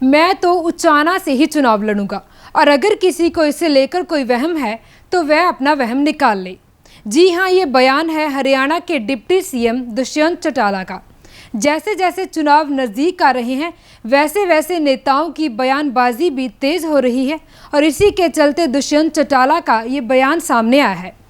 मैं तो उचाना से ही चुनाव लड़ूंगा और अगर किसी को इसे लेकर कोई वहम है तो वह अपना वहम निकाल ले। जी हां, ये बयान है हरियाणा के डिप्टी सीएम दुष्यंत चौटाला का। जैसे जैसे चुनाव नज़दीक आ रहे हैं वैसे वैसे नेताओं की बयानबाजी भी तेज हो रही है और इसी के चलते दुष्यंत चौटाला का ये बयान सामने आया है।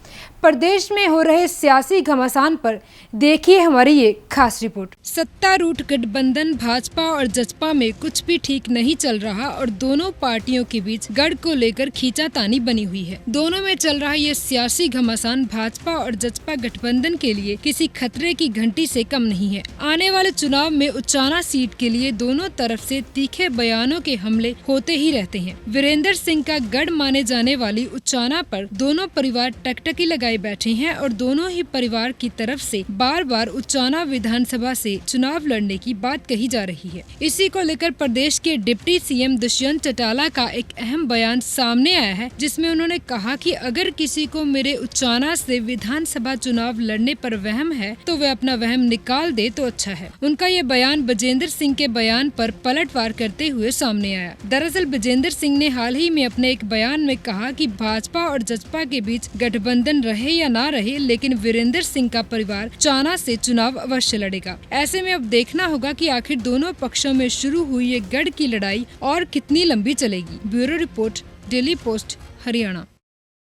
प्रदेश में हो रहे सियासी घमासान पर देखिए हमारी ये खास रिपोर्ट। सत्तारूढ़ गठबंधन भाजपा और जसपा में कुछ भी ठीक नहीं चल रहा और दोनों पार्टियों के बीच गढ़ को लेकर खींचातानी बनी हुई है। दोनों में चल रहा ये सियासी घमासान भाजपा और जसपा गठबंधन के लिए किसी खतरे की घंटी से कम नहीं है। आने वाले चुनाव में उचाना सीट के लिए दोनों तरफ से तीखे बयानों के हमले होते ही रहते हैं। वीरेंद्र सिंह का गढ़ माने जाने वाली उचाना पर दोनों परिवार टकटकी लगाए बैठे हैं और दोनों ही परिवार की तरफ से बार बार उचाना विधानसभा से चुनाव लड़ने की बात कही जा रही है। इसी को लेकर प्रदेश के डिप्टी सीएम दुष्यंत चौटाला का एक अहम बयान सामने आया है, जिसमें उन्होंने कहा कि अगर किसी को मेरे उचाना से विधानसभा चुनाव लड़ने पर वहम है तो वह अपना वहम निकाल दे तो अच्छा है। उनका ये बयान बजेंद्र सिंह के बयान पर पलटवार करते हुए सामने आया। दरअसल बजेंद्र सिंह ने हाल ही में अपने एक बयान में कहा कि भाजपा और जसपा के बीच गठबंधन रहे या ना रहे, लेकिन वीरेंद्र सिंह का परिवार उचाना से चुनाव अवश्य लड़ेगा। ऐसे में अब देखना होगा कि आखिर दोनों पक्षों में शुरू हुई ये गढ़ की लड़ाई और कितनी लंबी चलेगी। Bureau report, daily post, Haryana.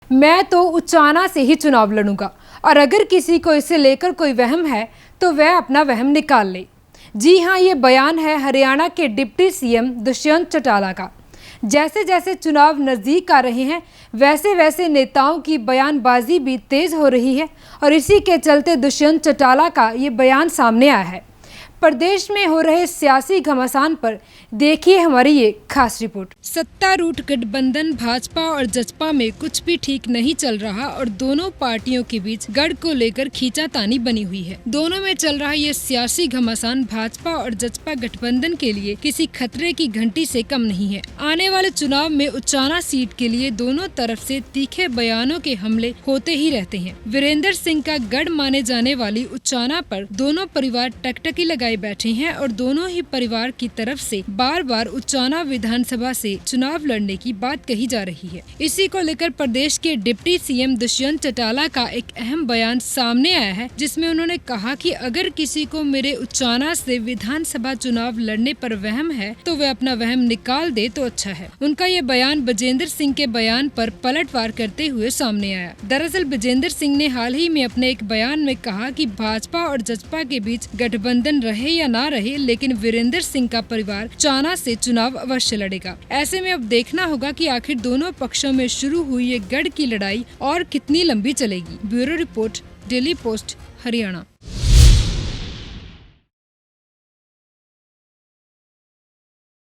मैं तो उचाना से ही चुनाव लड़ूंगा और अगर किसी को इसे लेकर कोई वहम है तो वह अपना वहम निकाल ले। जी हां, ये बयान है हरियाणा के डिप्टी सीएम दुष्यंत चौटाला का। जैसे जैसे चुनाव नज़दीक आ रहे हैं वैसे वैसे नेताओं की बयानबाजी भी तेज हो रही है और इसी के चलते दुष्यंत चौटाला का ये बयान सामने आया है। प्रदेश में हो रहे सियासी घमासान पर देखिए हमारी ये खास रिपोर्ट। सत्तारूढ़ गठबंधन भाजपा और जसपा में कुछ भी ठीक नहीं चल रहा और दोनों पार्टियों के बीच गढ़ को लेकर खींचातानी बनी हुई है। दोनों में चल रहा ये सियासी घमासान भाजपा और जसपा गठबंधन के लिए किसी खतरे की घंटी से कम नहीं है। आने वाले चुनाव में उचाना सीट के लिए दोनों तरफ से तीखे बयानों के हमले होते ही रहते हैं। वीरेंद्र सिंह का गढ़ माने जाने वाली उचाना पर दोनों परिवार टकटकी लगाए बैठे हैं और दोनों ही परिवार की तरफ से बार बार उचाना विधानसभा से चुनाव लड़ने की बात कही जा रही है। इसी को लेकर प्रदेश के डिप्टी सीएम दुष्यंत चौटाला का एक अहम बयान सामने आया है, जिसमें उन्होंने कहा कि अगर किसी को मेरे उचाना से विधानसभा चुनाव लड़ने पर वहम है तो वह अपना वहम निकाल दे तो अच्छा है। उनका ये बयान बजेंद्र सिंह के बयान पर पलटवार करते हुए सामने आया। दरअसल बजेंद्र सिंह ने हाल ही में अपने एक बयान में कहा कि भाजपा और जसपा के बीच गठबंधन रहे या ना रहे, लेकिन वीरेंद्र सिंह का परिवार उचाना से चुनाव अवश्य लड़ेगा। ऐसे में अब देखना होगा कि आखिर दोनों पक्षों में शुरू हुई ये गढ़ की लड़ाई और कितनी लंबी चलेगी। Bureau report, daily post, Haryana.